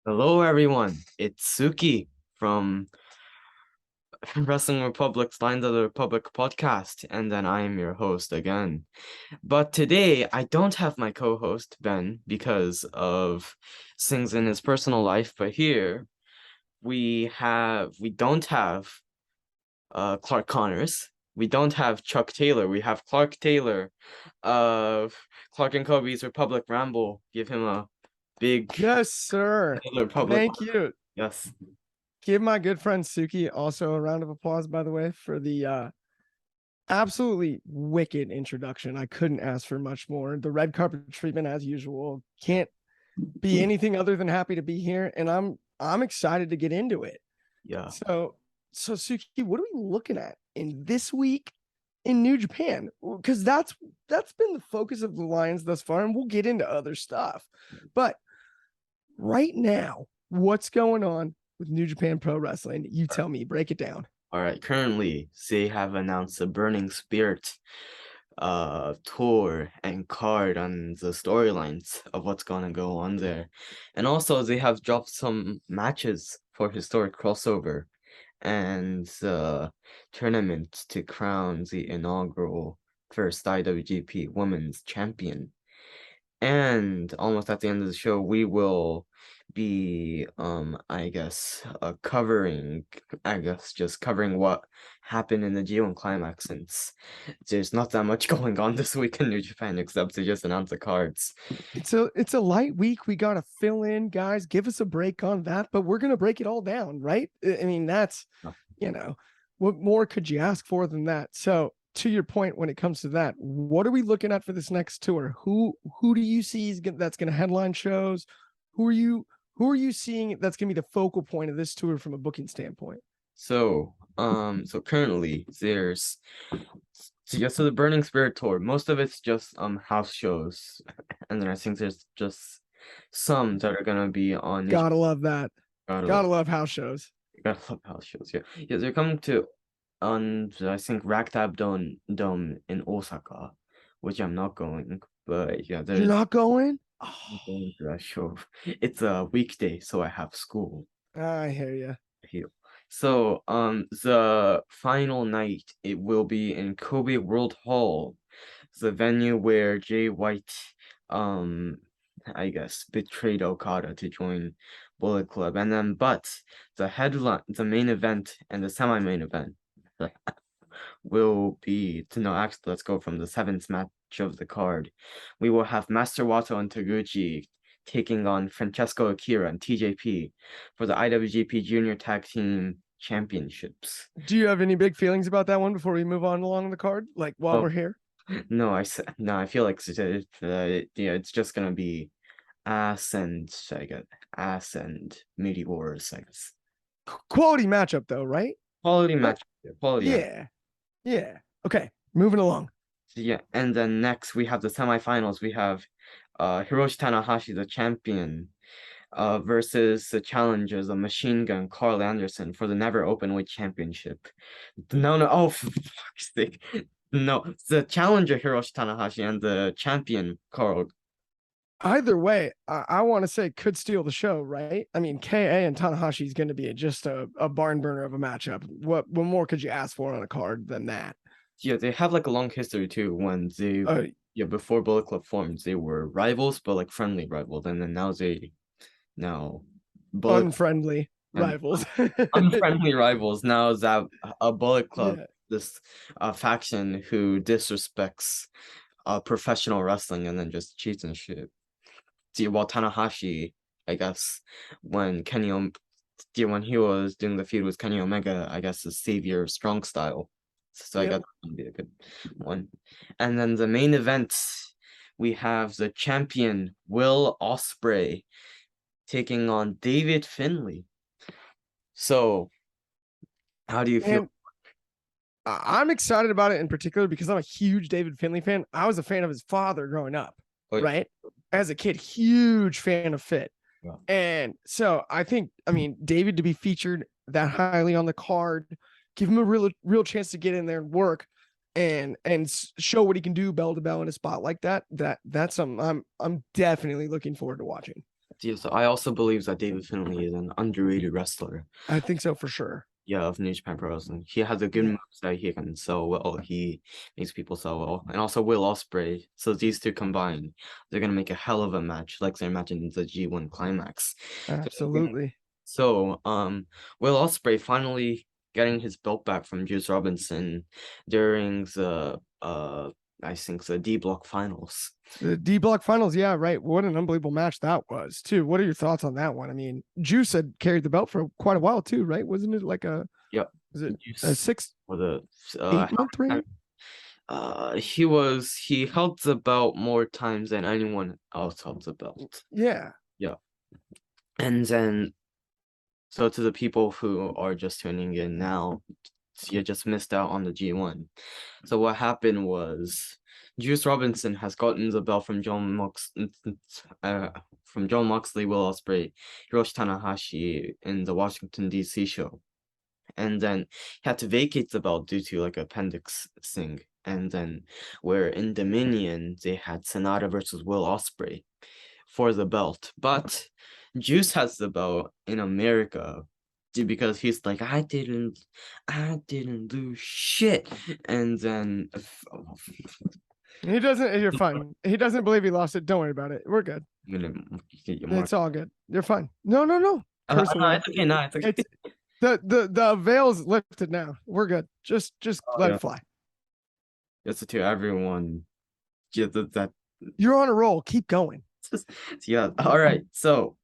Hello, everyone. It's Suki from Wrestling Republic's Lines of the Republic podcast, and then I am your host again. But today I don't have my co-host Ben because of things in his personal life. But here we don't have Clark Connors. We don't have Chuck Taylor. We have Clark Taylor of Clark and Kobe's Republic Ramble. Give him a big Yes, sir. Republic. Thank you. Yes. Give my good friend Suki also a round of applause, by the way, for the absolutely wicked introduction. I couldn't ask for much more. The red carpet treatment, as usual, can't be anything other than happy to be here, and I'm excited to get into it. Yeah. So Suki, what are we looking at in this week in New Japan? Because that's been the focus of the Lions thus far, and we'll get into other stuff. But right now, what's going on with New Japan Pro Wrestling? You tell me, break it down. All right, currently they have announced the Burning Spirit tour and card on the storylines of what's gonna go on there. And also they have dropped some matches for historic crossover and the tournament to crown the inaugural first IWGP Women's Champion. And almost at the end of the show, we will be just covering what happened in the G1 climax, since there's not that much going on this week in New Japan except to just announce the cards. It's a light week. We gotta fill in, guys. Give us a break on that, but we're gonna break it all down, right? I mean, that's what more could you ask for than that? So to your point, when it comes to that, what are we looking at for this next tour? Who do you see that's going to headline shows? Who are you seeing that's going to be the focal point of this tour from a booking standpoint? So currently there's just the Burning Spirit tour. Most of it's just house shows, and then I think there's just some that are gonna be on New Gotta love that. Gotta Gotta love, love house shows. gotta love house shows. Yeah, yeah, they're coming to on I think Ragtag Dome in Osaka, which I'm not going, but yeah, You're there's not going? I'm Oh, going to that show. It's a weekday, so I have school I hear you. here. So the final night it will be in Kobe World Hall, the venue where Jay White um I guess betrayed Okada to join Bullet Club. And then but the main event and the semi-main event will be to no actually let's go from the seventh match of the card. We will have Master Wato and Taguchi taking on Francesco Akira and TJP for the IWGP Junior Tag Team Championships. Do you have any big feelings about that one before we move on along the card? Like while Oh we're here? no, I feel like it's just gonna be ass and meteors, I guess. Quality matchup though, right? Quality Like, match, quality match. yeah. Yeah. Okay. Moving along. Yeah, and then next we have the semifinals. We have Hiroshi Tanahashi, the champion, versus the challengers, the Machine Gun Carl Anderson for the Never Openweight Championship. No, oh for fuck's sake. No, the challenger Hiroshi Tanahashi and the champion Carl. Either way, I want to say could steal the show, right? I mean, KA and Tanahashi is going to be just a barn burner of a matchup. What more could you ask for on a card than that? Yeah, they have like a long history too. When they Uh, yeah, before Bullet Club formed, they were rivals, but like friendly rivals, and then now Bullet Unfriendly and rivals. unfriendly rivals. Now that a Bullet Club, Yeah. this faction who disrespects professional wrestling and then just cheats and shit. See, while Tanahashi, I guess, when when he was doing the feud with Kenny Omega, I guess the savior strong style. So I Yep. guess that would be a good one. And then the main event, we have the champion Will Ospreay taking on David Finlay. So how do you feel? And I'm excited about it in particular because I'm a huge David Finlay fan. I was a fan of his father growing up, Wait, right? As a kid, huge fan of Fit. yeah. And so I mean, David to be featured that highly on the card, give him a real chance to get in there and work and show what he can do bell to bell in a spot like that. That's something I'm definitely looking forward to watching. Yeah, so I also believe that David Finlay is an underrated wrestler. I think so for sure. Yeah, of New Japan Pro Wrestling. He has a good Yeah. moves that he can sell well. He makes people sell well. And also Will Ospreay. So these two combined, they're gonna make a hell of a match, like they imagined in the G1 climax. Absolutely. So, Will Ospreay finally getting his belt back from Juice Robinson during the I think the D Block finals. The D Block finals, yeah, right. What an unbelievable match that was, too. What are your thoughts on that one? I mean, Juice had carried the belt for quite a while, too, right? Wasn't it like Yep. was it a Juice six, for the 8 month reign? he held the belt more times than anyone else held the belt. Yeah. Yeah. And then so to the people who are just tuning in now, you just missed out on the G1. So what happened was Juice Robinson has gotten the belt from John Moxley, Will Ospreay, Hiroshi Tanahashi in the Washington D.C. show. And then he had to vacate the belt due to like appendix thing. And then where in Dominion they had Sonata versus Will Ospreay for the belt. But Juice has the belt in America because he's like, I didn't lose shit. And then He doesn't, you're fine. He doesn't believe he lost it. Don't worry about it. We're good. I'm gonna get your mark. It's all good. You're fine. No, no, no. Cursing No, now. it's okay. No, it's okay. It's the veil's lifted now. We're good. Just let yeah. it fly. It's to everyone. Yeah, that You're on a roll. Keep going. yeah. All right. So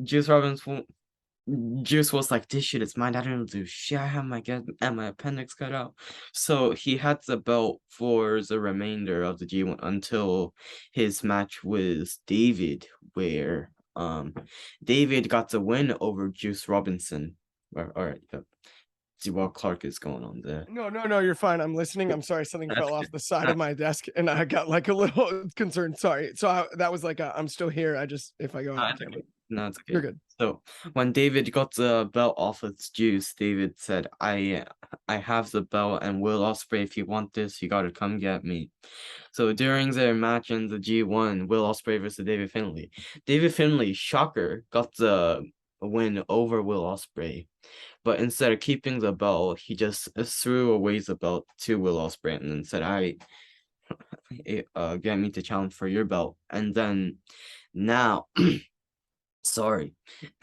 Juice Robinson Juice was like, this shit is mine. I didn't do shit. I have my appendix cut out. So he had the belt for the remainder of the G1 until his match with David, where David got the win over Juice Robinson. All right, see what Clark is going on there. No, no, no. You're fine. I'm listening. I'm sorry. Something fell off the side of my desk, and I got like a little concerned. Sorry. So that was like I'm still here. I just if I go on camera. No, it's okay. You're good. So when David got the belt off its Juice, David said, I have the belt, and Will Ospreay, if you want this, you gotta come get me. So during their match in the G1, Will Ospreay versus David Finlay. David Finlay, shocker, got the win over Will Ospreay. But instead of keeping the belt, he just threw away the belt to Will Ospreay and then said, get me to challenge for your belt. And then now sorry.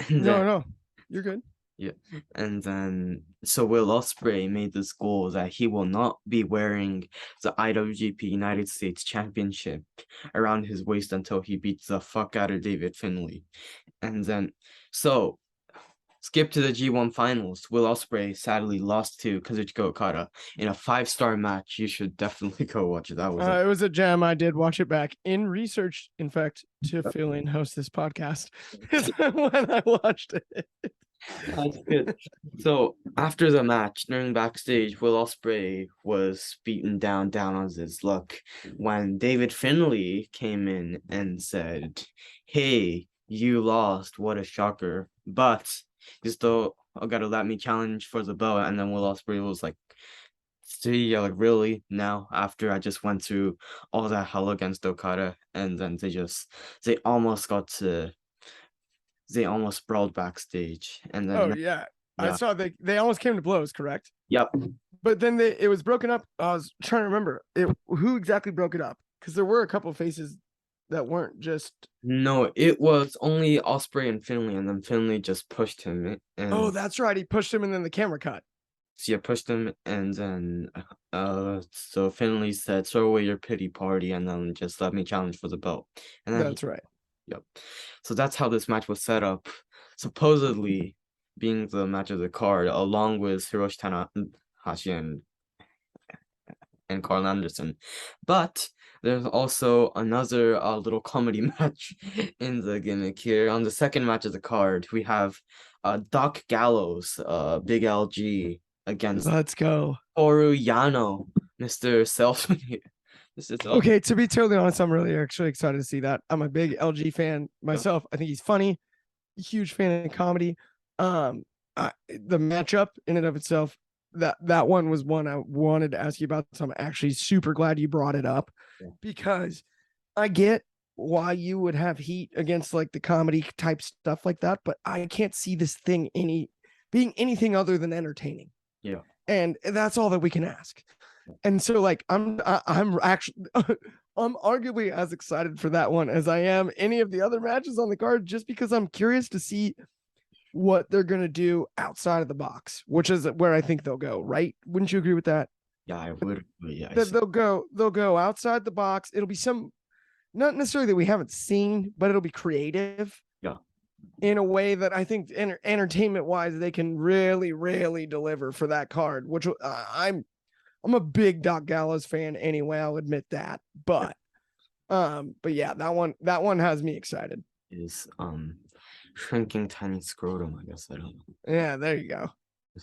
And No, then, no. You're good. yeah. And then so Will Ospreay made this goal that he will not be wearing the IWGP United States Championship around his waist until he beats the fuck out of David Finlay. And then so skip to the G1 finals. Will Ospreay sadly lost to Kazuchika Okada in a 5-star match. You should definitely go watch it. That was It was a gem. I did watch it back in research, in fact, to fill in host this podcast. Is when I watched it. That's good. So after the match, during backstage, Will Ospreay was beaten down on his luck when David Finlay came in and said, "Hey, you lost. What a shocker! But you still gotta let me challenge for the belt." And then Will Ospreay was like, "See, yeah, like really now? After I just went through all that hell against Okada, and then they almost brawled backstage, and then Oh yeah. I saw they almost came to blows, correct? yep. But then it was broken up. I was trying to remember who exactly broke it up because there were a couple faces that weren't just. No, it was only Ospreay and Finlay, and then Finlay just pushed him, and Oh, that's right. He pushed him, and then the camera cut. so yeah, pushed him, and then so Finlay said, "Throw away your pity party, and then just let me challenge for the belt." And then That's right. yep. So that's how this match was set up, supposedly being the match of the card, along with Hiroshi Tanahashi and Carl Anderson. But there's also another little comedy match in the gimmick here. On the second match of the card, we have Doc Gallows, Big LG, against Let's go. Toru Yano, Mr. Self. Okay, to be totally honest, I'm really actually excited to see that. I'm a big LG fan myself. I think he's funny, huge fan of comedy. The matchup in and of itself, that one was one I wanted to ask you about. So I'm actually super glad you brought it up because I get why you would have heat against like the comedy type stuff like that, but I can't see this thing being anything other than entertaining. Yeah. And that's all that we can ask. And so like I'm actually I'm arguably as excited for that one as I am any of the other matches on the card, just because I'm curious to see what they're gonna do outside of the box, which is where I think they'll go, right? Wouldn't you agree with that? Yeah, I would. But yeah, I That see. they'll go outside the box. It'll be some, not necessarily that we haven't seen, but it'll be creative Yeah. in a way that I think entertainment wise they can really deliver for that card. Which I'm a big Doc Gallows fan anyway. I'll admit that, but yeah, that one has me excited. Is shrinking tiny scrotum, I guess. I don't know. Yeah, there you go.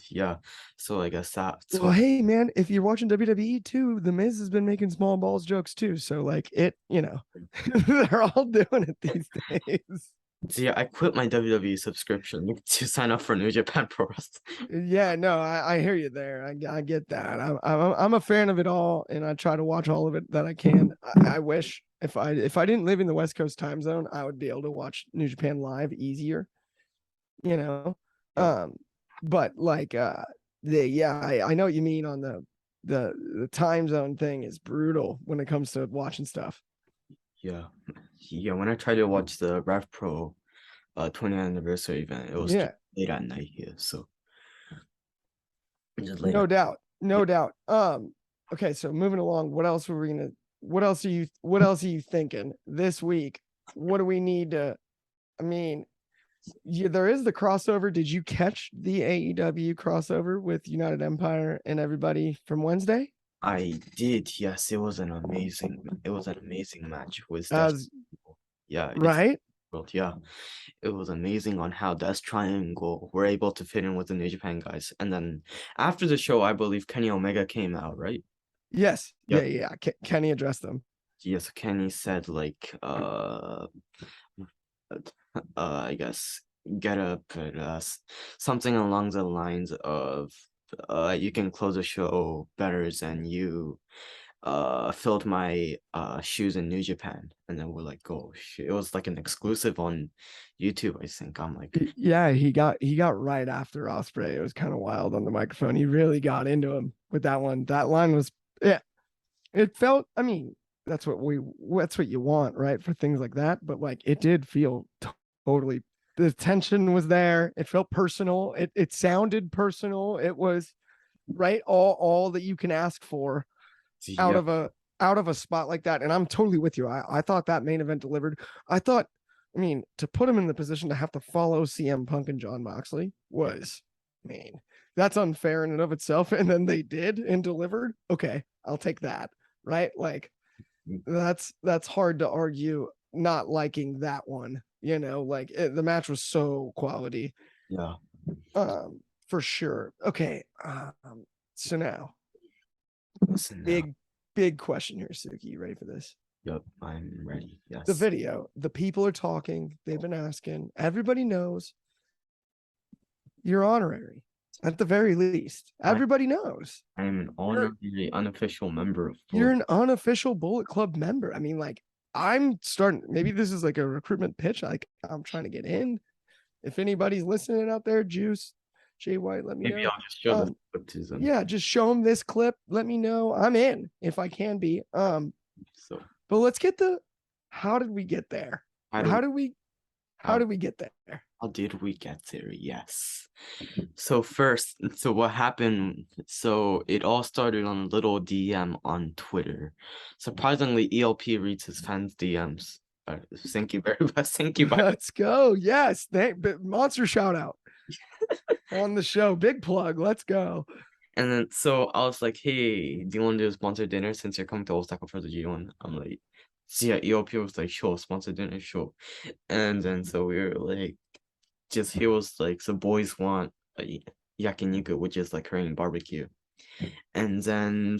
Yeah. So I guess that's Well, what. hey man, if you're watching WWE too, The Miz has been making small balls jokes too. So like they're all doing it these days. So yeah, I quit my WWE subscription to sign up for New Japan Pro Wrestling. Yeah, no, I hear you there. I get that. I'm a fan of it all, and I try to watch all of it that I can. I wish if I didn't live in the West Coast time zone, I would be able to watch New Japan live easier. You know, Yeah. um, but like I know what you mean on the time zone thing is brutal when it comes to watching stuff. Yeah. Yeah. When I tried to watch the Rev Pro 20th anniversary event, it was Yeah, late at night here. So just late no at doubt, yeah. no doubt. Okay, so moving along, what else are you thinking this week? What do we need to, I mean, yeah, there is the crossover. Did you catch the AEW crossover with United Empire and everybody from Wednesday? I did, yes. It was an amazing match with Death. As Yeah, it's right? world. Yeah, it was amazing on how Death Triangle were able to fit in with the New Japan guys. And then after the show, I believe Kenny Omega came out, right? Yes. Yeah, Yep. yeah. Kenny addressed them. Yes, Kenny said like I guess get up and something along the lines of you can close a show better than you filled my shoes in New Japan. And then we're like, oh shit. It was like an exclusive on YouTube, I think. I'm like, Yeah, he got right after Osprey. It was kind of wild on the microphone. He really got into him with that one. That line was, yeah. It felt. I mean, that's what you want, right, for things like that. But like, it did feel totally. The tension was there. It felt personal. It sounded personal. It was right. All that you can ask for out yeah, of a spot like that. And I'm totally with you. I thought that main event delivered. I thought, I mean, to put him in the position to have to follow CM Punk and John Moxley was, I mean, that's unfair in and of itself. And then they did and delivered. Okay, I'll take that. Right? Like that's hard to argue not liking that one. Like the match was so quality. yeah. For sure. Okay. So now Listen now. big question here, Suki. You ready for this? Yep, I'm ready. The Yes. video, the people are talking, they've been asking, everybody knows you're honorary at the very least. I Everybody knows I am an honorary unofficial member of you're Bullet. an unofficial Bullet Club member. I mean, like, I'm starting, maybe this is like a recruitment pitch. Like, I'm trying to get in. If anybody's listening out there, Juice, Jay White, let me Maybe know. I'll just show this clip to them. Yeah, just show them this clip. Let me know. I'm in if I can be. So But let's get how did we get there? how How do did we how how did we get there? how did we get there? Yes. So what happened? So it all started on a little DM on Twitter. Surprisingly, ELP reads his fans' DMs. Thank you very much. Thank you. Let's go. Yes. Monster shout out on the show. Big plug. Let's go. And then so I was like, hey, do you want to do a sponsored dinner since you're coming to Osaka for the G1? I'm like, so yeah, ELP was like, sure, sponsored dinner, sure. And then so we were like, he was like, the boys want a yakiniku, which is like Korean barbecue. And then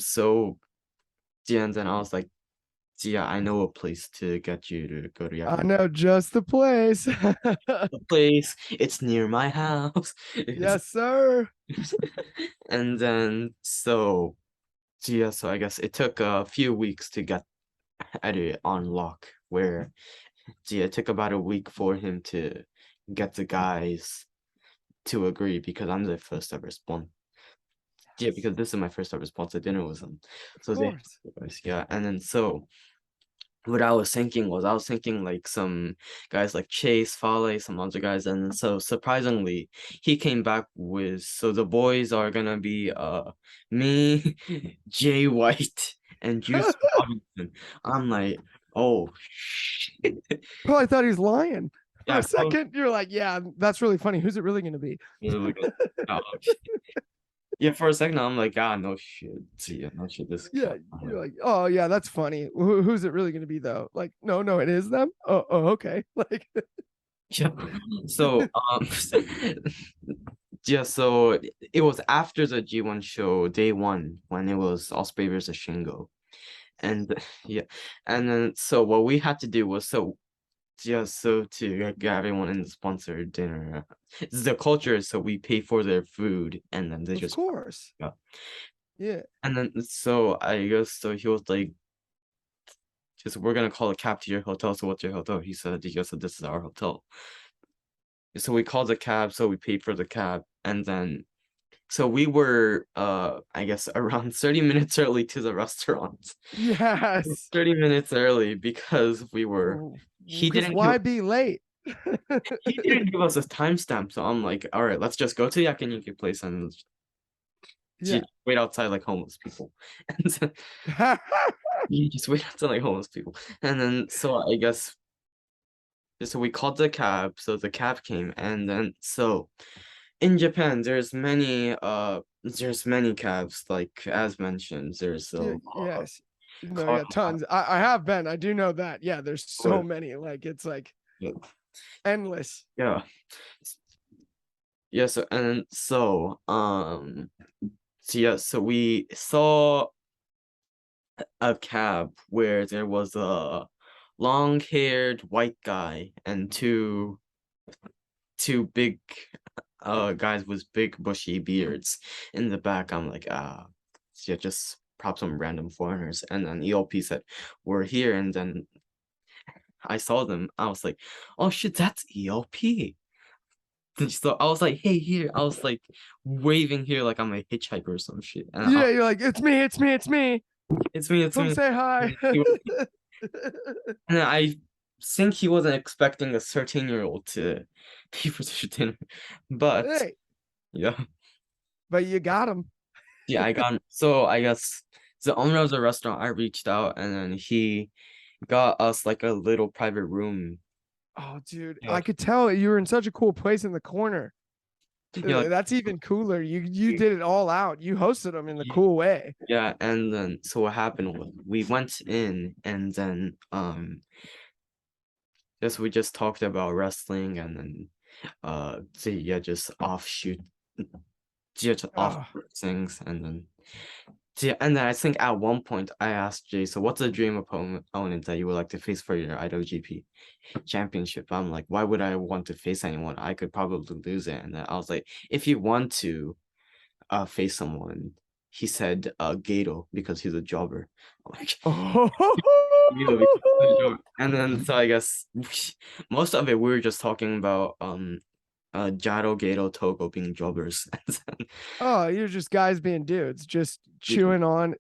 and then I was like, yeah, I know a place to get you to go to I yakiniku know just the place. place. It's near my house. Yes, sir. And then so yeah, so I guess it took a few weeks to get it on lock where it took about a week for him to get the guys to agree because I'm the first ever sponsor. Yeah, because this is my first ever sponsored dinner with them. Of So they, course. yeah, and then so what I was thinking was I was thinking like some guys like Chase, Fale, some other guys, and so surprisingly he came back with so the boys are gonna be me, Jay White, and Juice Robinson. I'm like, oh shit. Probably thought he was lying for Yeah, a second. You're like, yeah, that's really funny. Who's it really going to be? really good. Oh, yeah, for a second I'm like, ah, no shit. See, yeah, no shit. This Yeah, cat. I'm like, you're like, oh yeah, that's funny. Who's it really going to be though? Like, no, it is them. Oh, okay. Like, yeah. So yeah, so it was after the G1 show, day one, when it was Osprey versus Shingo. And yeah, and then so what we had to do was so just so to get everyone in the sponsored dinner. The culture is so we pay for their food and then they of just course. yeah. Yeah. And then so I guess so he was like just we're gonna call a cab to your hotel. So what's your hotel? He said this is our hotel. So we called the cab, so we paid for the cab, and then so we were I guess around 30 minutes early to the restaurant. Yes. 30 minutes early because we were he Because didn't give why be late? he didn't give us a timestamp, so I'm like, all right, let's just go to the yakiniku place and Yeah. wait outside like homeless people. And so you just wait outside like homeless people. And then so I guess so we called the cab, so the cab came, and then so in Japan there's many cabs, like as mentioned, there's a Yes. No, car yeah, tons. I have been. I do know that. Yeah, there's so many. Like it's like yeah, endless. yeah. Yeah, so and so yeah, so we saw a cab where there was a long-haired white guy and two big guys with big bushy beards in the back. I'm like, yeah, just prop some random foreigners. And then ELP said, we're here. And then I saw them. I was like, oh shit, that's ELP. So I was like, hey, here. I was like waving here like I'm a hitchhiker or some shit. Yeah, you're like, it's me, it's me, it's me. It's me, it's Come me. say hi. And I think he wasn't expecting a 13-year-old to pay for such a dinner. But Hey, yeah. but you got him. Yeah, I got so I guess the owner of the restaurant, I reached out and then he got us like a little private room. Oh, dude, Yeah. I could tell you were in such a cool place in the corner. Yeah, like, That's even cooler. You did it all out. You hosted them in the cool way. yeah, and then so what happened was we went in and then just we just talked about wrestling and then so yeah, just offshoot just off Oh, things and then yeah, and then I think at one point I asked Jay, so what's a dream opponent that you would like to face for your IWGP championship? I'm like, why would I want to face anyone? I could probably lose it. And then I was like, if you want to face someone, he said Gato because he's a jobber. I'm like, Gato because he's a jobber. And then so I guess most of it we were just talking about Jado, Gato, Togo being jobbers. oh, you're just guys being dudes, just chewing on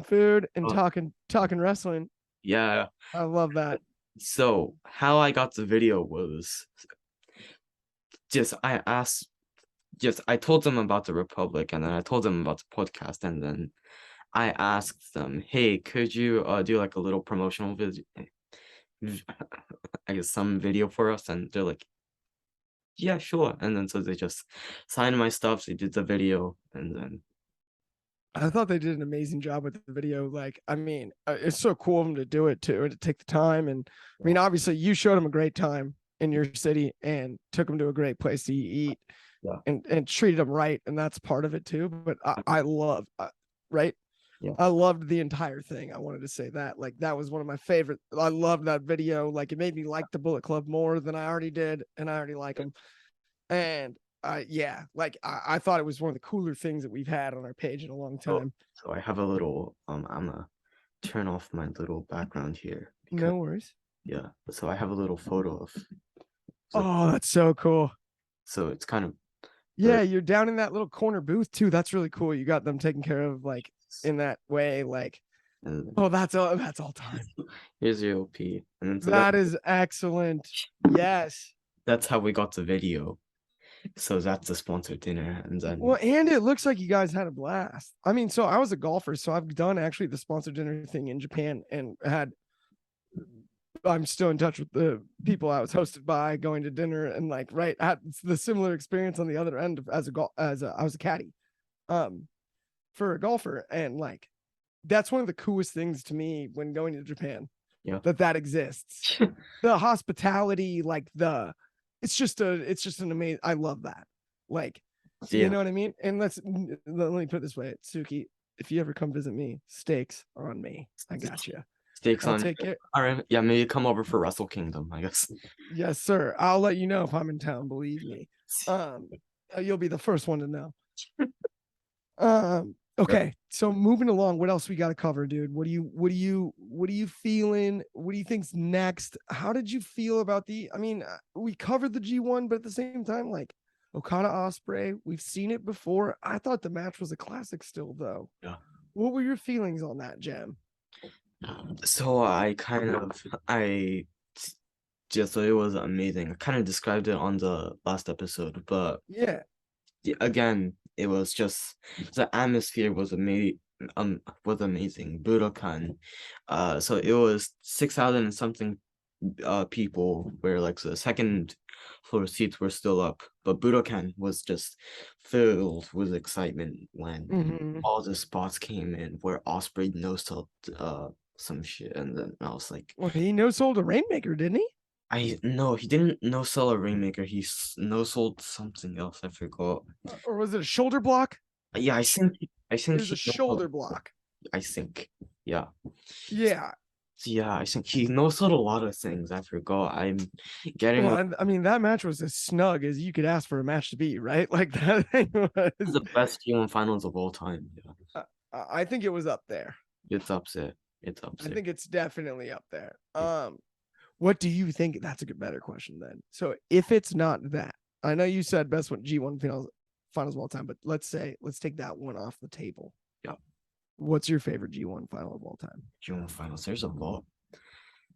food and talking wrestling. Yeah. I love that. So how I got the video was just I asked just I told them about the Republic and then I told them about the podcast and then I asked them, hey, could you do like a little promotional video I guess some video for us and they're like, yeah, sure. And then so they just signed my stuff, they did the video and then I thought they did an amazing job with the video. Like, I mean, it's so cool of them to do it too, and to take the time. And I mean, obviously, you showed them a great time in your city and took them to a great place to eat yeah. and treated them right, and that's part of it too. But I love, right? Yeah. I loved the entire thing. I wanted to say that. Like, that was one of my favorite. I loved that video. Like, it made me like the Bullet Club more than I already did, and I already like them. And yeah, like I thought it was one of the cooler things that we've had on our page in a long time. So I have a little I'm gonna turn off my little background here because No worries. Yeah, so I have a little photo of. So, Oh, that's so cool. so it's kind of Yeah, the. you're down in that little corner booth too. That's really cool. You got them taken care of like in that way. Like, And oh, that's all time. here's your OP, and then so That is excellent. Yes. that's how we got the video. So that's the sponsored dinner, and then Well, and it looks like you guys had a blast. I mean, so I was a golfer, so I've done actually the sponsored dinner thing in Japan and had I'm still in touch with the people I was hosted by going to dinner and like right at the similar experience on the other end of, I was a caddy for a golfer and like that's one of the coolest things to me when going to Japan yeah, that exists. The hospitality, like it's just an amazing. I love that. Like, you yeah, know what I mean? And let me put it this way, Suki. If you ever come visit me, steaks on me. I got you. stakes I'll on. take it. All right, yeah, maybe come over for Wrestle Kingdom, I guess. Yes, sir. I'll let you know if I'm in town. Believe me. Um, you'll be the first one to know. Okay, so moving along, what else we got to cover, dude? What are you feeling? What do you think's next? How did you feel about I mean, we covered the G1, but at the same time, like Okada Osprey, we've seen it before. I thought the match was a classic still, though. Yeah. What were your feelings on that, Gem? So I just so it was amazing. I kind of described it on the last episode, but Yeah. again, it was just the atmosphere was amazing. Budokan, so it was 6,000 and something people where like the second floor seats were still up, but Budokan was just filled with excitement when Mm-hmm. all the spots came in where Osprey no sold some shit, and then I was like, Well, he no sold a Rainmaker, didn't he? I no, he didn't no sell a Rainmaker. He no sold something else. I forgot. Or was it a shoulder block? Yeah, I It think was a he shoulder block. I think yeah. Yeah. Yeah, I think he knows a lot of things. I forgot. I'm getting Well, one and I mean that match was as snug as you could ask for a match to be, right? Like that thing of was. the best G1 finals of all time. Yeah. I think it was up there. It's upset. It's I upset. think it's definitely up there. What do you think? That's a good, better question then. So if it's not that, I know you said best one G1 finals of all time, but let's take that one off the table. Yeah. What's your favorite G1 final of all time? G1 finals. There's a lot.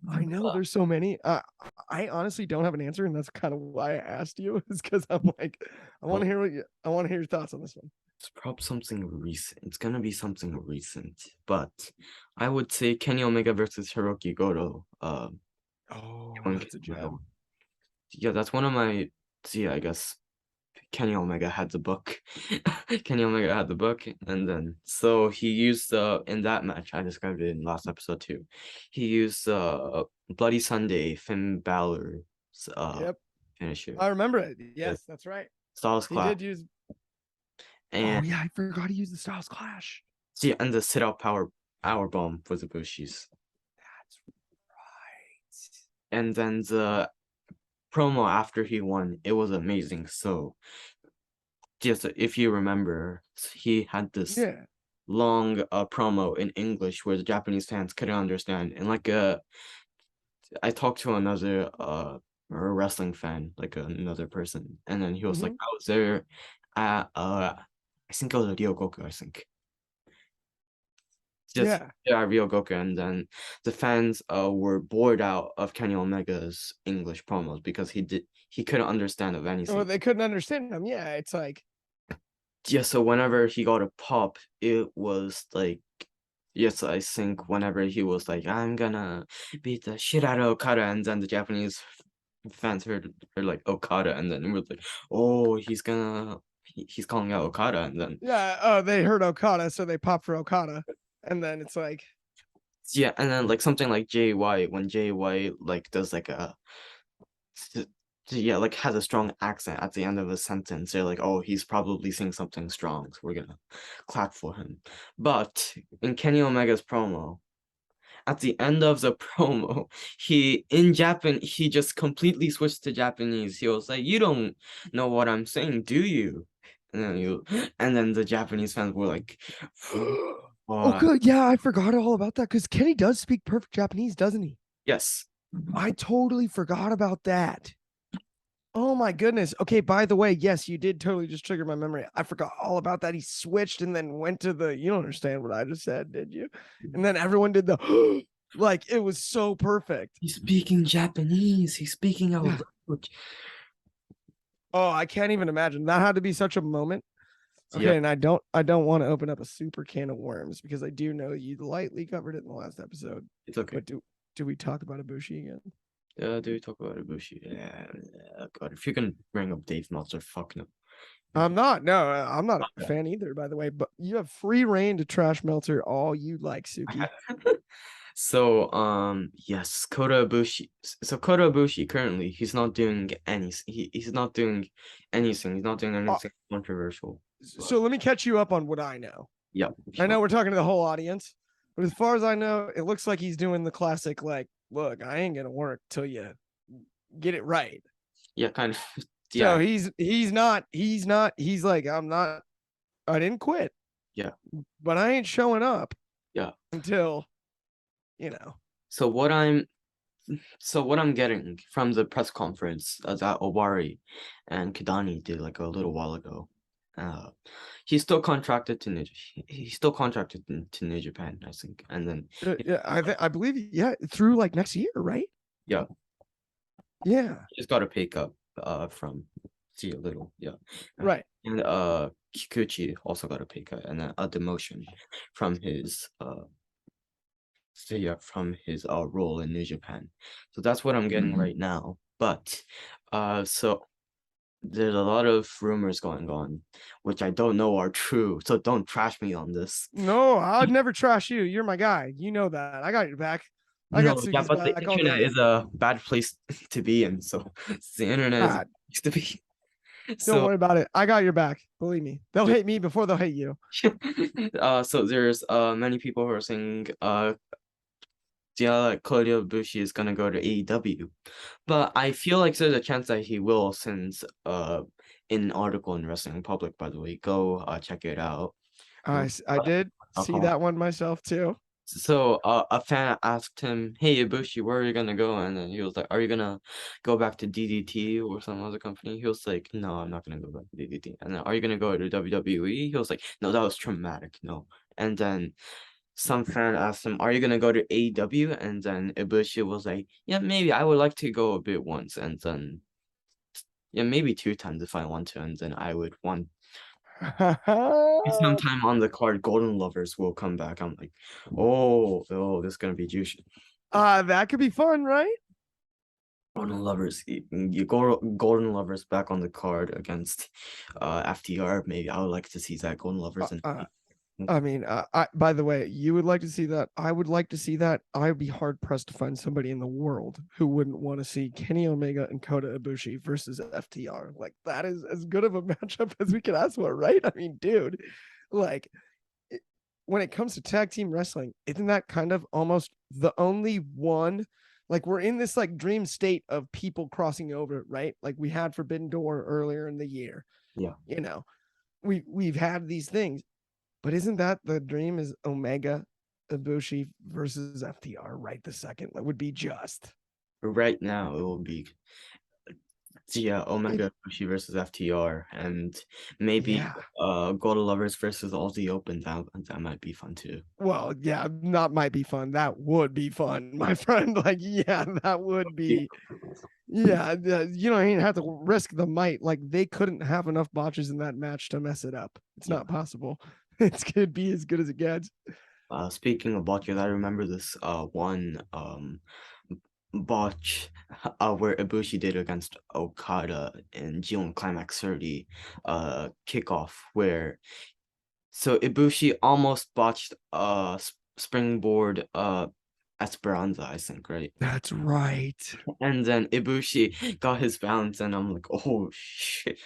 I know there's so many. I honestly don't have an answer, and that's kind of why I asked you, is because I'm like, But I want to hear your thoughts on this one. it's probably something recent. It's gonna be something recent. But I would say Kenny Omega versus Hiroki Goto. Oh, G1 that's a gem. Yeah, that's one of my. See, I guess Kenny Omega had the book. Kenny Omega had the book, and then so he used in that match. I described it in last episode too. He used Bloody Sunday, Finn Balor's Yep, finisher, I remember it. the Yes, that's right. Styles He Clash, did use. and Oh yeah, I forgot to use the Styles Clash. see, and the sit out power bomb for the Bushies, That's right. and then the promo after he won. It was amazing. So just if you remember, he had this Yeah. long promo in English where the Japanese fans couldn't understand. And like I talked to another wrestling fan, like another person, and then he was like, Hmm. I was there at I think it was Ryogoku, I think. Just Yeah. yeah, Ryogoku, and then the fans were bored out of Kenny Omega's English promos because he couldn't understand of Well, anything. they couldn't understand him. Yeah, it's like, Yeah, so whenever he got a pop, it was like yes, I think whenever he was like, I'm gonna beat the shit out of Okada, and then the Japanese fans heard like Okada, and then it was like, oh, he's calling out Okada, and then yeah. Oh, they heard Okada, so they popped for Okada, and then it's like, yeah, and then like something like Jay White when Jay White like does like a yeah, like has a strong accent at the end of a sentence. They're like, oh, he's probably saying something strong, so we're gonna clap for him. But in Kenny Omega's promo, at the end of the promo, he just completely switched to Japanese. He was like, "You don't know what I'm saying, do you?" And then the Japanese fans were like, oh, "What?" good. Yeah, I forgot all about that because Kenny does speak perfect Japanese, doesn't he? Yes, I totally forgot about that. Oh my goodness. Okay, by the way, yes, you did totally just trigger my memory. I forgot all about that. He switched and then went to the, you don't understand what I just said, did you? And then everyone did the like it was so perfect. He's speaking Japanese. He's speaking our Yeah. language. Oh, I can't even imagine. That had to be such a moment. Yeah, Okay, and I don't want to open up a super can of worms because I do know you lightly covered it in the last episode. it's okay. But do we talk about Ibushi again? Do we talk about Ibushi? Yeah, God, if you can bring up Dave Meltzer, fuck no. I'm not. No, I'm not a Okay. fan either, by the way. But you have free reign to trash Meltzer all you like, Suki. So, yes, Kota Ibushi. So Kota Ibushi currently, he's not doing any. He's not doing anything. He's not doing Uh, anything controversial. But so let me catch you up on what I know. yeah, I sure. know we're talking to the whole audience, but as far as I know, it looks like he's doing the classic, like, look, I ain't gonna work till you get it right. Yeah, kind of. So Yeah, he's like, I didn't quit, yeah, but I ain't showing up yeah. until, you know. So what I'm getting from the press conference that Owari and Kidani did like a little while ago, uh, he's still contracted to New Japan, I think, and then Yeah, I believe, yeah, through like next year, right? yeah, Yeah, he just got a pay cut from see a little, yeah, right. and Kikuchi also got a pay cut and a demotion from his role in New Japan. So that's what I'm getting right now. But so there's a lot of rumors going on, which I don't know are true. So don't trash me on this. No, I'd never trash you. You're my guy. You know that. I got your back. I got No, yeah, Suki's but the back all internet day. is a bad place to be in. So the internet is a Ah, place to be. don't So worry about it. I got your back. Believe me. They'll hate me before they'll hate you. so there's many people who are saying yeah, Kota Ibushi is gonna go to AEW. But I feel like there's a chance that he will, since in an article in Wrestling Public, by the way, go check it out. I did see that one myself too. So a fan asked him, "Hey Ibushi, where are you gonna go?" And then he was like, "Are you gonna go back to DDT or some other company?" He was like, "No, I'm not gonna go back to DDT." And then, "Are you gonna go to WWE?" He was like, "No, that was traumatic. No." And then some fan asked him, "Are you gonna go to AEW?" And then Ibushi was like, "Yeah, maybe I would like to go a bit once, and then yeah, maybe two times if I want to, and then I would want sometime on the card. Golden Lovers will come back." I'm like, oh, this is gonna be juicy. That could be fun, right? Golden Lovers, you go Golden Lovers back on the card against FTR. Maybe I would like to see that Golden Uh, Lovers and uh, I mean, by the way, you would like to see that. I would like to see that. I would be hard pressed to find somebody in the world who wouldn't want to see Kenny Omega and Kota Ibushi versus FTR. Like that is as good of a matchup as we could ask for, right? I mean, dude, like when it comes to tag team wrestling, isn't that kind of almost the only one? Like we're in this like dream state of people crossing over, right? Like we had Forbidden Door earlier in the year. yeah. You know, we've had these things, but isn't that the dream? Is Omega Ibushi versus FTR right the second? That would be just. Right now it will be yeah, It, Omega Bushi versus FTR, and maybe yeah. Golden Lovers versus Aussie Open. That might be fun too. Well, yeah, that might be fun. That would be fun, my friend. Like, yeah, that would Yeah. be. Yeah, you don't even have to risk the might. Like, they couldn't have enough botches in that match to mess it up. It's Yeah. not possible. It's gonna be as good as it gets. Speaking of botches, I remember this one botch where Ibushi did against Okada in G1 Climax 30 kickoff, where so Ibushi almost botched springboard Esperanza, I think, right? That's right. And then Ibushi got his balance, and I'm like, oh shit.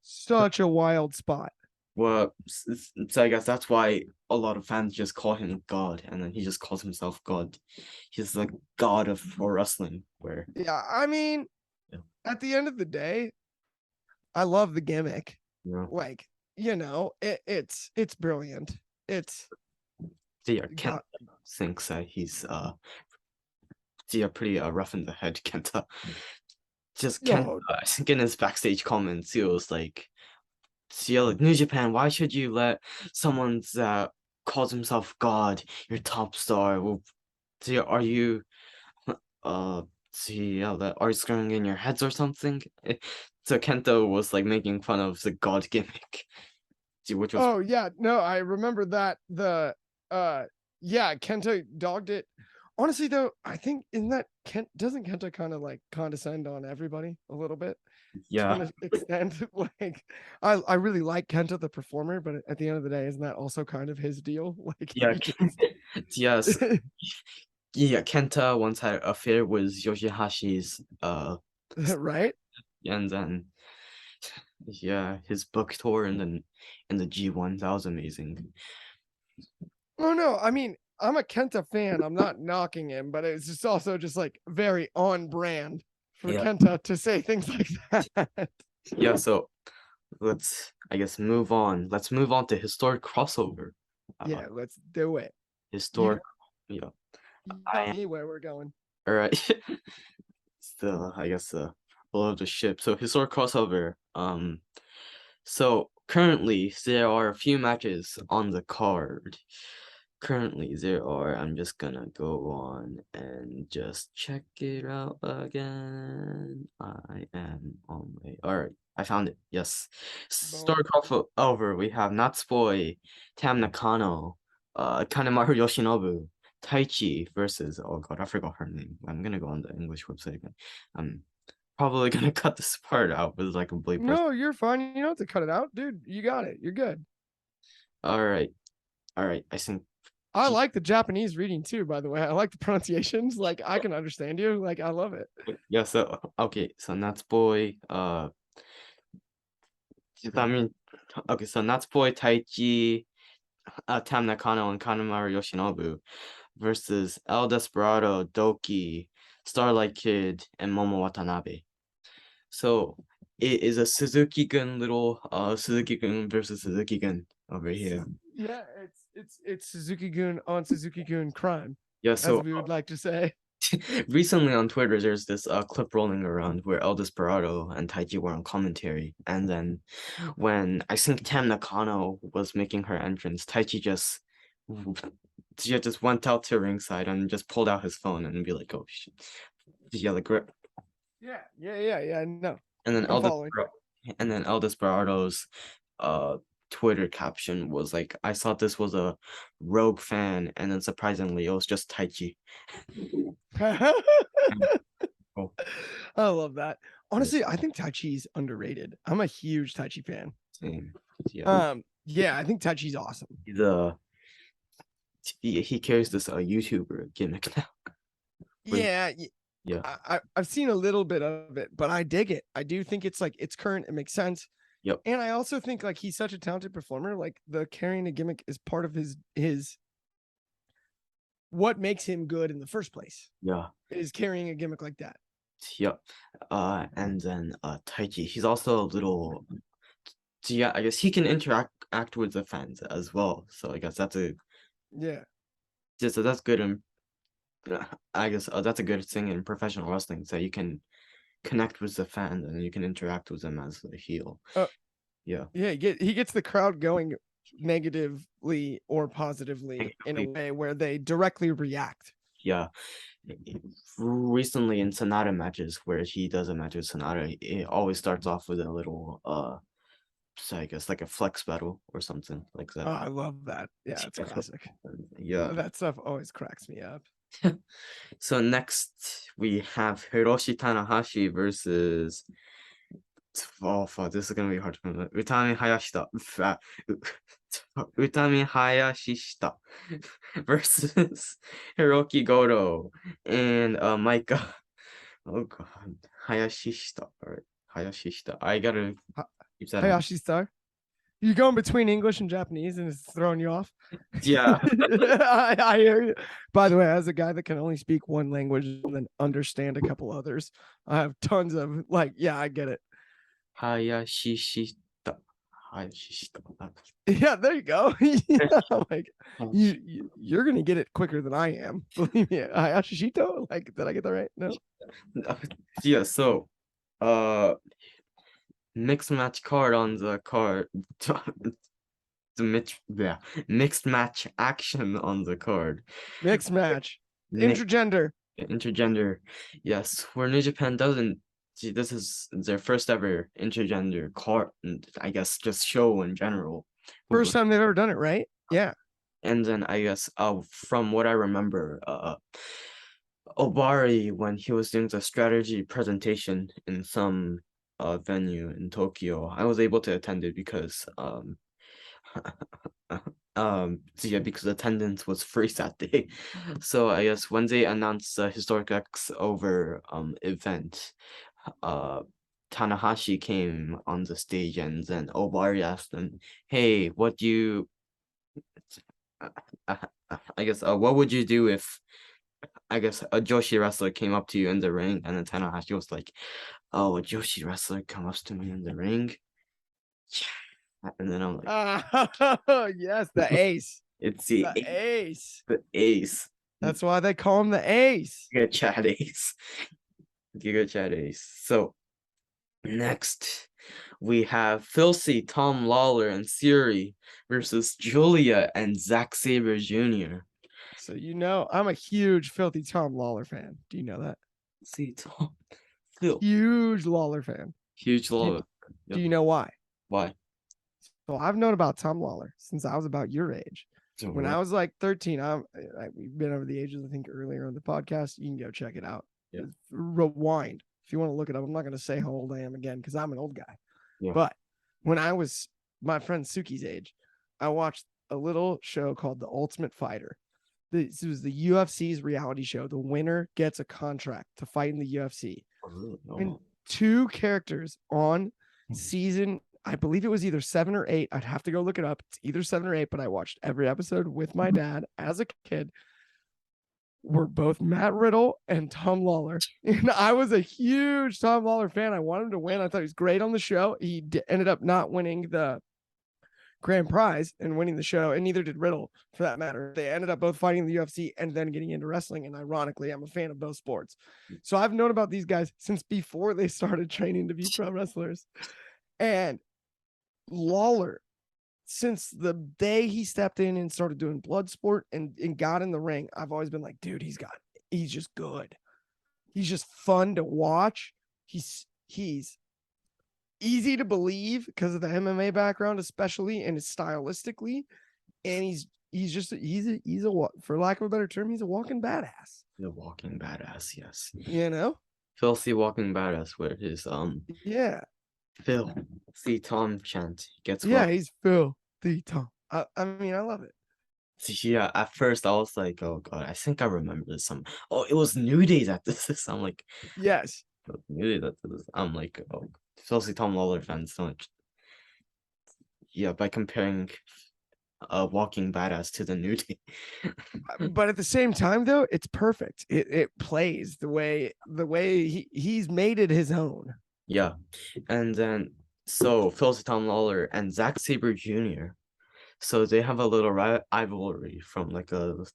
Such a wild spot. Well, so I guess that's why a lot of fans just call him God, and then he just calls himself God. He's like God of pro wrestling, where Yeah, I mean, yeah, at the end of the day, I love the gimmick. you know, Like, it's brilliant. It's yeah, Ken got thinks that he's yeah, pretty rough in the head, Kenta. Just Kenta, Yo, I think in his backstage comments, he was like, yeah, like New Japan, why should you let someone that calls himself God, your top star, well, see, are you see, yeah, that are you screwing in your heads or something? So Kento was like making fun of the God gimmick, which was oh yeah, no, I remember that. Yeah, Kenta dogged it. Honestly, though, I think in that doesn't Kenta kind of like condescend on everybody a little bit to yeah, an extent? Like, I really like Kenta the performer, but at the end of the day, isn't that also kind of his deal? Like, yeah, he just yes, yeah. Kenta once had an affair with Yoshihashi's right. and then yeah, his book tour and then in the G1 that was amazing. Oh no, I mean, I'm a Kenta fan. I'm not knocking him, but it's just also just like very on brand for Yeah, Kenta to say things like that. yeah. So let's I guess move on. Let's move on to historic crossover. Uh, Yeah, let's do it. You historic, yeah. you got I me where we're going. all right. Still, I guess below the ship. So historic crossover. So currently there are a few matches on the card. Currently there are. I'm just gonna go on and just check it out again. I am on my. All right, I found it. Yes, Boom. story crossover. We have Natsupoi, Tam Nakano, Kanemaru Yoshinobu, Taichi versus. Oh God, I forgot her name. I'm gonna go on the English website again. I'm probably gonna cut this part out with like a bleeper. No, you're fine. You don't have to cut it out, dude. You got it. You're good. All right, all right. I think. I like the Japanese reading too, by the way. I like the pronunciations. Like I can understand you. Like I love it. Yeah, so okay, so Natsupoi, I mean, okay, so Natsupoi, Taichi, Tam Nakano, and Kanemaru Yoshinobu versus El Desperado, Doki, Starlight Kid, and Momo Watanabe. So it is a Suzuki-gun little Suzuki-gun versus Suzuki-gun over here. Yeah, it's Suzuki-gun on Suzuki-gun crime, Yeah, as so we would like to say. recently on Twitter, there's this clip rolling around where El Desperado and Taichi were on commentary, and then when I think Tam Nakano was making her entrance, Taichi just went out to ringside and just pulled out his phone and be like, "Oh shit!" Yeah, like, Yeah. No, and then I'm following. El Desperado's uh Twitter caption was like, "I thought this was a rogue fan," and then surprisingly, it was just Taichi. Oh, I love that. yes, Honestly, I think Tai Chi's underrated. I'm a huge Tai Chi fan. same. Yeah. Yeah, I think Tai Chi's awesome. The he carries this YouTuber gimmick now. Where Yeah, yeah, I've seen a little bit of it, but I dig it. I do think it's like it's current. It makes sense, yep, and I also think like he's such a talented performer. Like the carrying a gimmick is part of his what makes him good in the first place yeah, is carrying a gimmick like that. yep. And then Taichi, he's also a little. So yeah, I guess he can act with the fans as well. So I guess Yeah. so that's good. And I guess that's a good thing in professional wrestling. So you can connect with the fans and you can interact with them as a heel. Uh, Yeah, yeah, he gets the crowd going negatively or positively in a exactly. way where they directly react. Yeah. Recently in Sonata matches where he does a match with Sonata, it always starts off with a little so I guess like a flex battle or something like Oh, that. I love that. Yeah, it's classic. Yeah. That stuff always cracks me up. So next we have Hiroshi Tanahashi versus oh fuck, this is gonna be hard to remember. Utami Hayashita. Utami Hayashishita versus Hiroki Goto and Maika. Oh god. Hayashishita. Alright. Hayashishita. I gotta keep that in. Hayashi Star. You going between English and Japanese and it's throwing you off? Yeah. I hear you. By the way, as a guy that can only speak one language and then understand a couple others, I have tons of like, yeah, I get it. Hayashishita. Hayashishita. Yeah, there you go. Yeah, like Um, you're gonna get it quicker than I am. Believe me. Hayashishito? Like, did I get that right? No. yeah, so uh mixed match card on the card. Yeah, mixed match action on the card. Mixed match. Mi Intergender. Intergender. Yes, where New Japan doesn't see, this is their first ever intergender card, I guess just show in general. First time they've ever done it, right? Yeah. And then I guess from what I remember, Obari, when he was doing the strategy presentation in some venue in Tokyo, I was able to attend it because so yeah, because attendance was free that day. So I guess when they announced the Historic X Over event, uh Tanahashi came on the stage, and then Obari asked him, "Hey, what do you I guess what would you do if I guess a Joshi wrestler came up to you in the ring?" And then Tanahashi was like, "Oh, a Joshi wrestler come up to me in the ring?" And then I'm like, Yes, the ace. it's The ace. the ace. That's why they call him the ace. Giga Chad Ace. Giga Chad Ace. So next we have Filthy Tom Lawler and Siri versus Julia and Zack Sabre Jr. So you know I'm a huge Filthy Tom Lawler fan. Do you know that? See Tom Phil. Huge Lawler fan. Huge Lawler. Do you know why? Why? So I've known about Tom Lawler since I was about your age. So When I was like 13, we've been over the ages, I think, earlier on the podcast. You can go check it out. Yeah. Rewind if you want to look it up. I'm not going to say how old I am again because I'm an old guy. Yeah. But when I was my friend Suki's age, I watched a little show called The Ultimate Fighter. This was the UFC's reality show. The winner gets a contract to fight in the UFC. And two characters on season, I believe it was either 7 or 8. I'd have to go look it up. It's either 7 or 8, but I watched every episode with my dad as a kid. Were both Matt Riddle and Tom Lawler. And I was a huge Tom Lawler fan. I wanted him to win. I thought he was great on the show. He ended up not winning the grand prize and winning the show, and neither did Riddle for that matter. They ended up both fighting the UFC and then getting into wrestling. And ironically, I'm a fan of both sports. So I've known about these guys since before they started training to be pro wrestlers. And Lawler, since the day he stepped in and started doing blood sport and got in the ring, I've always been like, dude, he's just good. He's just fun to watch. He's easy to believe because of the MMA background, especially, and it's stylistically. And he's a for lack of a better term, he's a walking badass. The walking badass, yes. You know? Filthy walking badass where his Yeah. Phil see Tom chant gets Yeah, he's Phil the Tom. I mean, I love it. Yeah, at first I was like, oh god, I think I remember this. Oh, it was New Day that did this. I'm like, yes, New Day that did this. I'm like, oh, Filthy Tom Lawler fans so much. Yeah, by comparing Walking Badass to the New Day. But at the same time, though, it's perfect. It plays the way he's made it his own. Yeah, and then so Filthy Tom Lawler and Zack Sabre Jr. So they have a little rivalry from like from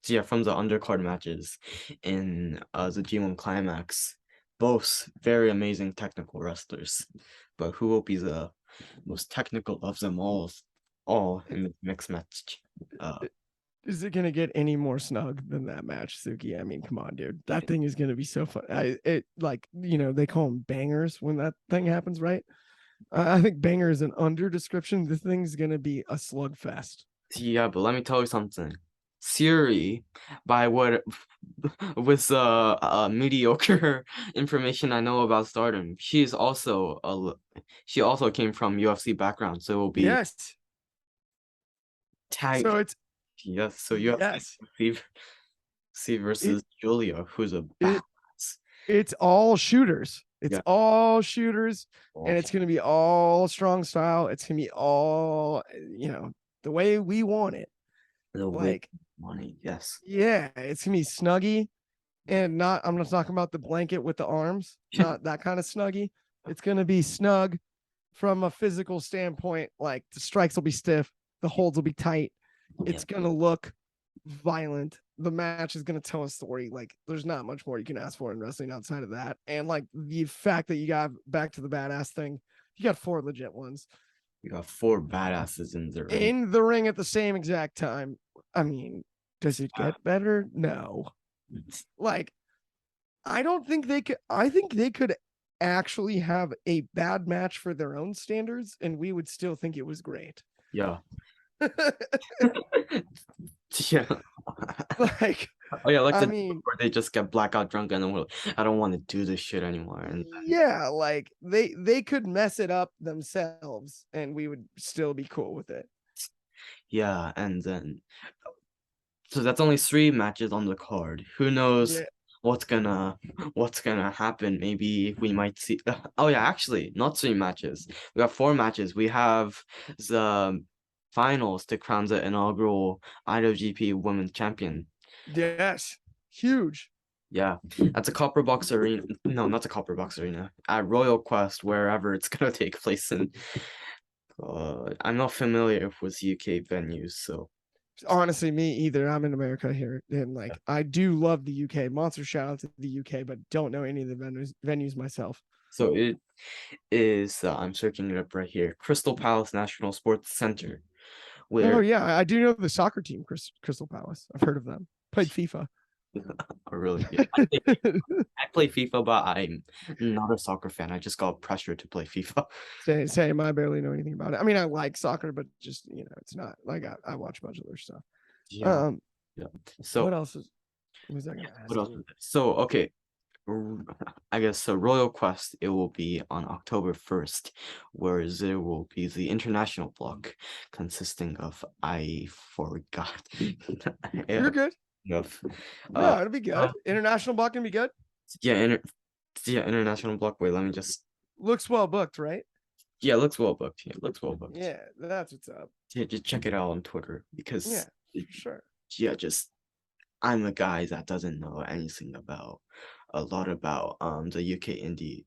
the undercard matches in the G1 Climax. Both very amazing technical wrestlers, but who will be the most technical of them all in the mixed match? Is it gonna get any more snug than that match, Suki? I mean, come on, dude. That thing is gonna be so fun. They call them bangers when that thing happens, right? I think banger is an under description. This thing's gonna be a slugfest. Yeah, but let me tell you something. Siri, by what with mediocre information I know about Stardom, she also came from UFC background, so it will be yes. tag. So it's yes. So you have C versus Julia, who's a badass. It's all shooters. It's all shooters, and it's gonna be all strong style. It's gonna be all the way we want it. Money, yes. Yeah, it's gonna be snuggy, and I'm not talking about the blanket with the arms, not that kind of snuggy. It's gonna be snug, from a physical standpoint, like the strikes will be stiff, the holds will be tight. Yeah, It's gonna look violent. The match is gonna tell a story. Like there's not much more you can ask for in wrestling outside of that. And like the fact that you got back to the badass thing, you got 4 legit ones we got 4 badasses in the ring. in the ring at the same exact time. I mean, does it get better? No. Like, I don't think they could. I think they could actually have a bad match for their own standards, and we would still think it was great. Yeah. Yeah. Like, Oh yeah, like I the mean, where they just get blackout drunk and then we're like, I don't want to do this shit anymore. And yeah, like they could mess it up themselves, and we would still be cool with it. yeah, and then so that's only 3 matches on the card. Who knows Yeah, what's gonna happen? Maybe we might see. Oh yeah, actually, not 3 matches. We got 4 matches. We have the finals to crown the inaugural IWGP Women's Champion. yes, huge. Yeah, that's a Copper Box Arena. No, not the Copper Box Arena. At Royal Quest, wherever it's gonna take place in. I'm not familiar with UK venues, so Honestly, me either. I'm in America here, and like I do love the UK. Monster shout out to the UK, but don't know any of the venues myself. so it is. I'm searching it up right here. Crystal Palace National Sports Center, Oh where yeah, I do know the soccer team, Crystal Palace. I've heard of them. Played FIFA. really good. I play FIFA, but I'm not a soccer fan. I just got pressured to play FIFA. Same. I barely know anything about it. I mean, I like soccer, but just it's not like I watch a bunch of other stuff. Yeah, Um, yeah. what So else was I gonna what ask else? you? So okay, I guess so Royal Quest, it will be on October 1st, whereas there will be the international block consisting of I forgot. You're Yeah, good. of No, it'll be good. International block can be good. yeah, international block. Wait, let me just Looks well booked, right? yeah, it looks well booked. Yeah, it looks well booked. Yeah, that's what's up. Yeah, just check it out on Twitter Yeah, because for sure. yeah, just I'm a guy that doesn't know anything about a lot about the UK indie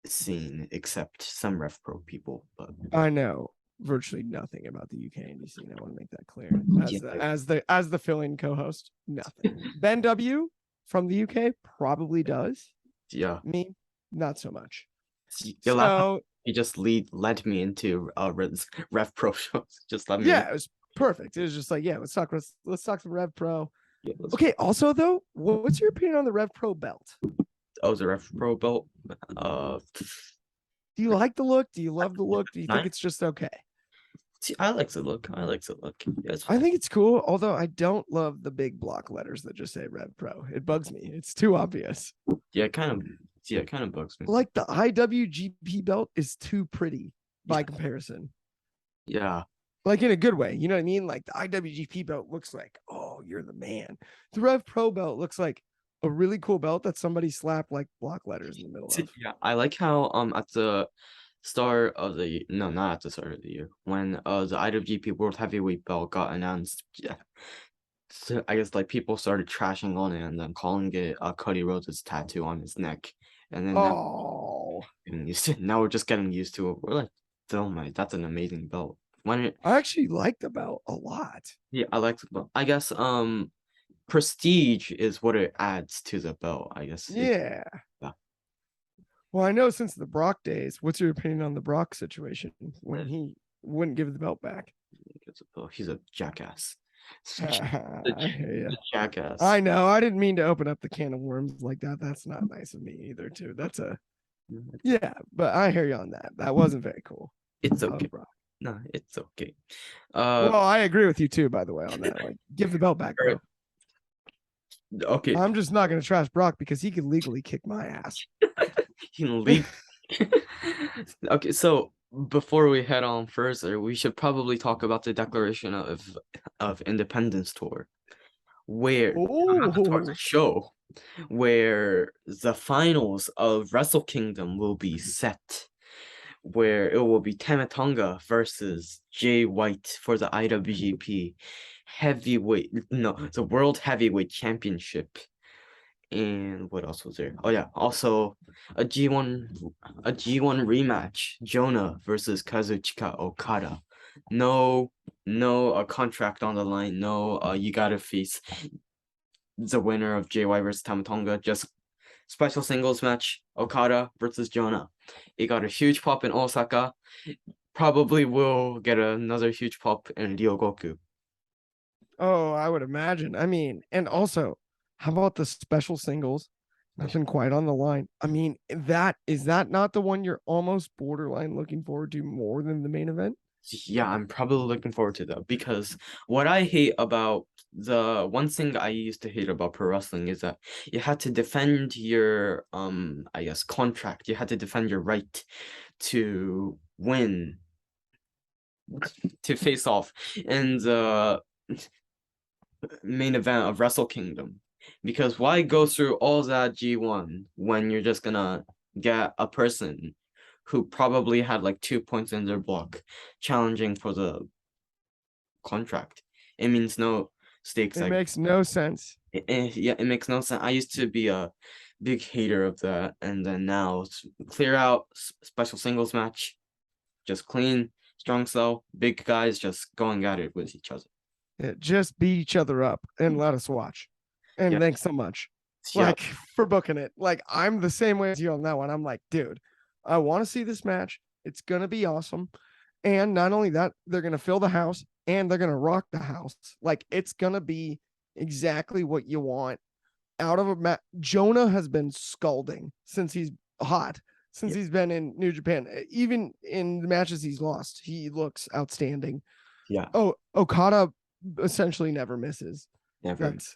scene except some Rev Pro people, but I know virtually nothing about the UK indie scene. I want to make that clear. yeah, As the fill-in co-host, nothing. Ben W from the UK probably does. yeah. Me, not so much. The last time So he just led me into Rev Pro shows. Just let me yeah, it was perfect. It was just like, yeah, let's talk some Rev Pro. yeah, Okay. Also, though, what's your opinion on the Rev Pro belt? oh, the Rev Pro belt. Do you like the look? Do you love the look? Do you think it's just okay? See, I like the look. I like the look. Yes, I think it's cool, although I don't love the big block letters that just say Rev Pro. It bugs me. It's too obvious. yeah, it kind of bugs me. Like the IWGP belt is too pretty by comparison. Yeah, Like in a good way. You know what I mean? Like the IWGP belt looks like, oh, you're the man. The Rev Pro belt looks like a really cool belt that somebody slapped like block letters in the middle of. yeah. I like how at the start of the no, not at the start of the year when the IWGP World Heavyweight belt got announced. Yeah, so I guess like people started trashing on it and then calling it Cody Rhodes' tattoo on his neck, and then Oh, now we're just getting used to it. We're like, oh my, that's an amazing belt. When it I actually like the belt a lot. yeah, I like the belt. I guess prestige is what it adds to the belt. I guess Yeah. yeah. Well, I know since the Brock days, what's your opinion on the Brock situation when he wouldn't give the belt back? He's a jackass. I hear you. Jackass. I know. I didn't mean to open up the can of worms like that. That's not nice of me either, too. That's a yeah, but I hear you on that. That wasn't very cool. It's okay. No, it's okay. Well, I agree with you too, by the way, on that. Like, give the belt back, bro. Okay. I'm just not gonna trash Brock because he could legally kick my ass. He can leave. Okay, so before we head on further, we should probably talk about the Declaration of Independence tour, where Oh, show where the finals of Wrestle Kingdom will be set, where it will be Tamatonga versus Jay White for the IWGP heavyweight, no, the World Heavyweight Championship And what else was there? Oh yeah, also a G1 rematch, Jonah versus Kazuchika Okada. No, no a contract on the line. No, you gotta face the winner of JY versus Tamatonga. Just special singles match, Okada versus Jonah. It got a huge pop in Osaka. Probably will get another huge pop in Ryogoku. Oh, I would imagine. I mean, and also, how about the special singles? Nothing quite on the line. I mean, that is that not the one you're almost borderline looking forward to more than the main event? Yeah, I'm probably looking forward to that because what I hate about the one thing I used to hate about pro wrestling is that you had to defend your I guess contract. You had to defend your right to win, to face off in the main event of Wrestle Kingdom. Because why go through all that G1 when you're just gonna get a person who probably had like 2 points in their block challenging for the contract? It means no stakes. It Like makes no sense. yeah, it makes no sense. I used to be a big hater of that, and then now it's clear out special singles match, just clean, strong cell, big guys just going at it with each other. Just beat each other up and let us watch. And Yeah, thanks so much. yeah, Like for booking it. Like I'm the same way as you on that one. I'm like, dude, I want to see this match. It's gonna be awesome. And not only that, they're gonna fill the house and they're gonna rock the house. Like it's gonna be exactly what you want out of a match. Jonah has been scalding since he's hot, since yeah, he's been in New Japan. Even in the matches he's lost, he looks outstanding. yeah. Oh, Okada essentially never misses. Never. That's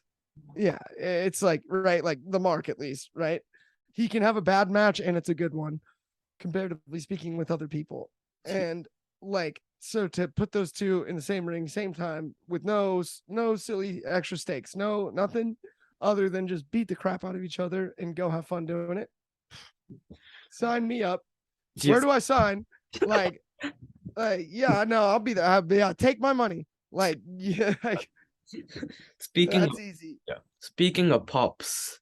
yeah, it's like right, like the mark at least, right? He can have a bad match and it's a good one, comparatively speaking, with other people. And like so to put those two in the same ring, same time, with no silly extra stakes, no nothing other than just beat the crap out of each other and go have fun doing it. Sign me up. Where Just do I sign? Like, yeah, no, I'll be there. Yeah, take my money. Like, yeah, like, speaking of, that's easy. yeah. Speaking of pops,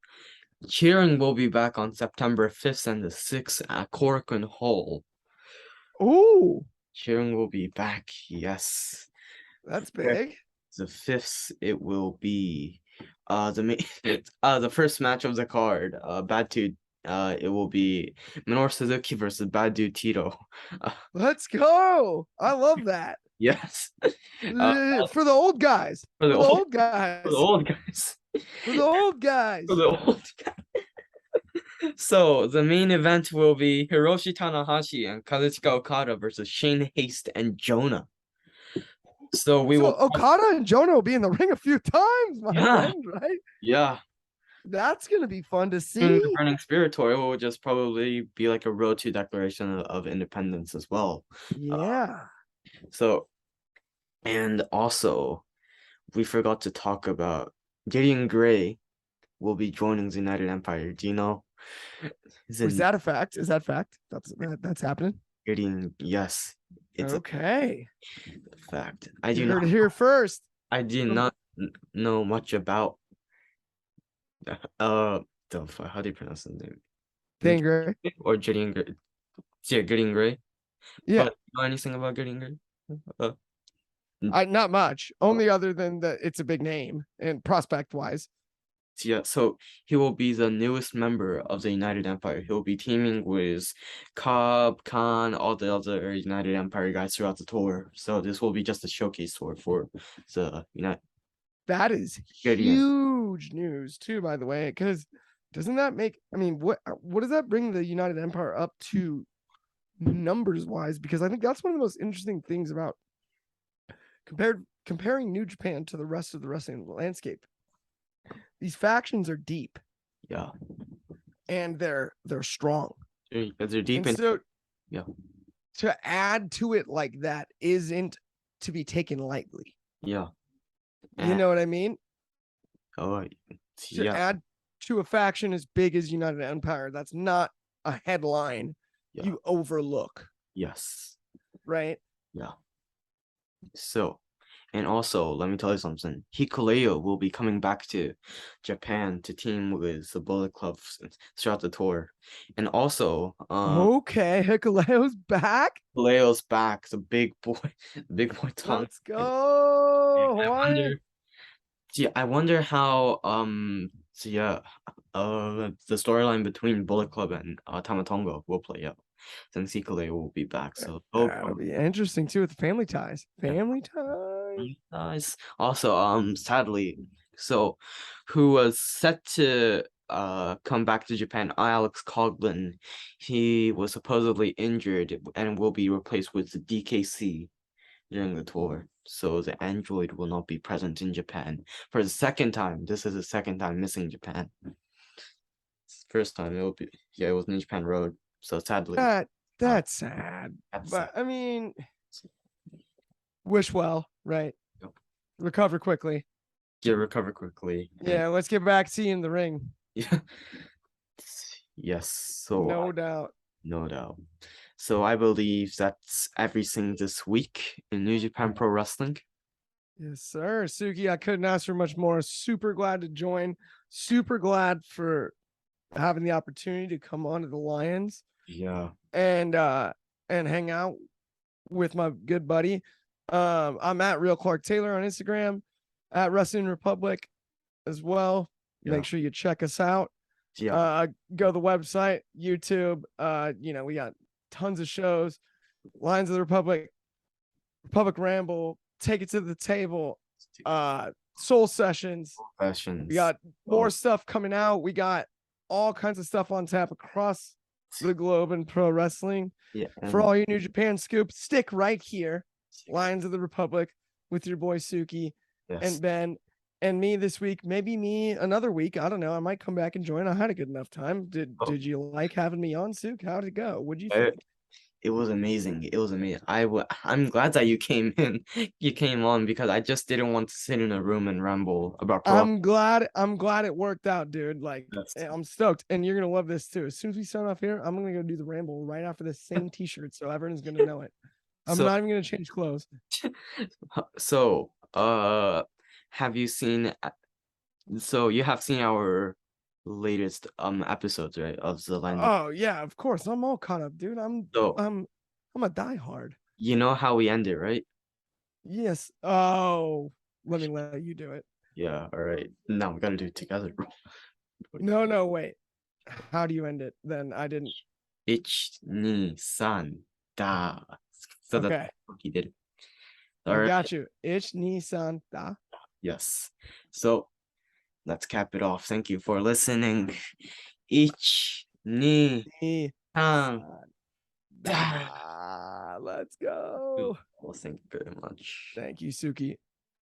cheering will be back on September 5th and the 6th at Corcoran Hall. Oh, Cheering will be back, yes. that's Fifth- big. The 5th, it will be the main the first match of the card, Bad Dude. It will be Minoru Suzuki versus Bad Dude Tito. Uh, Let's go. I love that. yes. Uh, For the old guys. for the For the old old for the guys. old guys. For the old For guys. the old So the main event will be Hiroshi Tanahashi and Kazuchika Okada versus Shane Haste and Jonah. So we So will, Okada and Jonah will be in the ring a few times, my yeah, friend, right? yeah. That's gonna be fun to The see. Burning Spirit tour will just probably be like a road to Declaration of Independence as well. Uh, Yeah. so and also we forgot to talk about Gideon Gray will be joining the United Empire. Do you know? Was The that a fact? Is that fact? That's happening? Gideon, yes, it's a Okay. fact. You heard it here first. I did From not know much about uh how do you pronounce his name? Dan Gray. Or Gideon Gray? Yeah, Gideon Gray. Yeah. But you know anything about Gideon Gray? Uh, I not much. Only other than that it's a big name and prospect wise. yeah, so he will be the newest member of the United Empire. He'll be teaming with Cobb, Khan, all the other United Empire guys throughout the tour. So this will be just a showcase tour for the United That is Gideon. huge news too, by the way, because doesn't that make I mean, what does that bring the United Empire up to numbers wise? Because I think that's one of the most interesting things about comparing New Japan to the rest of the wrestling landscape. These factions are deep Yeah, and they're strong. they're deep And in. so Yeah, to add to it like that isn't to be taken lightly. yeah. You know what I mean? Oh, To yeah, add to a faction as big as United Empire, that's not a headline yeah, you overlook, yes, right? yeah. So, And also, let me tell you something. Hikuleo will be coming back to Japan to team with the Bullet Club throughout the tour. And also, Okay, Hikuleo's back. Hikuleo's back, the big boy, the big boy tongue. Let's go, I Hawaii. wonder, yeah, I wonder how so yeah, the storyline between Bullet Club and Tamatongo will play out since Hikuleo will be back. So both That'll are be interesting too with the family ties. yeah. Family ties. Nice. Also, sadly, so who was set to come back to Japan, Alex Coughlin, he was supposedly injured and will be replaced with the DKC during the tour. So the android will not be present in Japan for the second time. This is the second time missing Japan. First time it will be yeah, it was New Japan Road. So sadly, uh, That's sad. that's sad. But I mean, wish well, right? Yep. Recover quickly. Get recover quickly. And Yeah, let's get back to you in the ring. yeah. Yes. So No doubt. no doubt. So I believe that's everything this week in New Japan Pro Wrestling. Yes, sir. Suki, I couldn't ask for much more. Super glad to join. Super glad for having the opportunity to come on to the Lions Yeah. and hang out with my good buddy. I'm at Real Clark Taylor on Instagram, at Wrestling Republic as well. Yeah. Make sure you check us out. Yeah. Go to the website, YouTube. We got tons of shows. Lions of the Republic, Republic Ramble, Take It to the Table, Soul Sessions. Questions. We got more stuff coming out. We got all kinds of stuff on tap across the globe in pro wrestling. Yeah. For all your New Japan scoops, stick right here. Lions of the Republic with your boy Suki and Ben and me this week. Maybe me another week. I don't know. I might come back and join. I had a good enough time. Did you like having me on, Suk? How'd it go? What'd you think? It was amazing. It was amazing. I'm glad that you came in. You came on because I just didn't want to sit in a room and ramble about pro. I'm glad it worked out, dude. Like I'm stoked. And you're gonna love this too. As soon as we start off here, I'm gonna go do the ramble right after this same t-shirt. So everyone's gonna know it. I'm not even gonna change clothes. So have you seen so you have seen our latest episodes, right? Of the Land. Oh yeah, of course. I'm all caught up, dude. I'm a diehard. You know how we end it, right? Yes. Oh, let me let you do it. Yeah, all right. Now we gotta do it together. No, wait. How do you end it? Then I didn't. 1, 2, 3, da. So okay. that's what he did. All I right. got you. 1, 2, 3, da. Yes. So let's cap it off. Thank you for listening. 1, 2, 3, da. Let's go. Well, thank you very much. Thank you, Suki.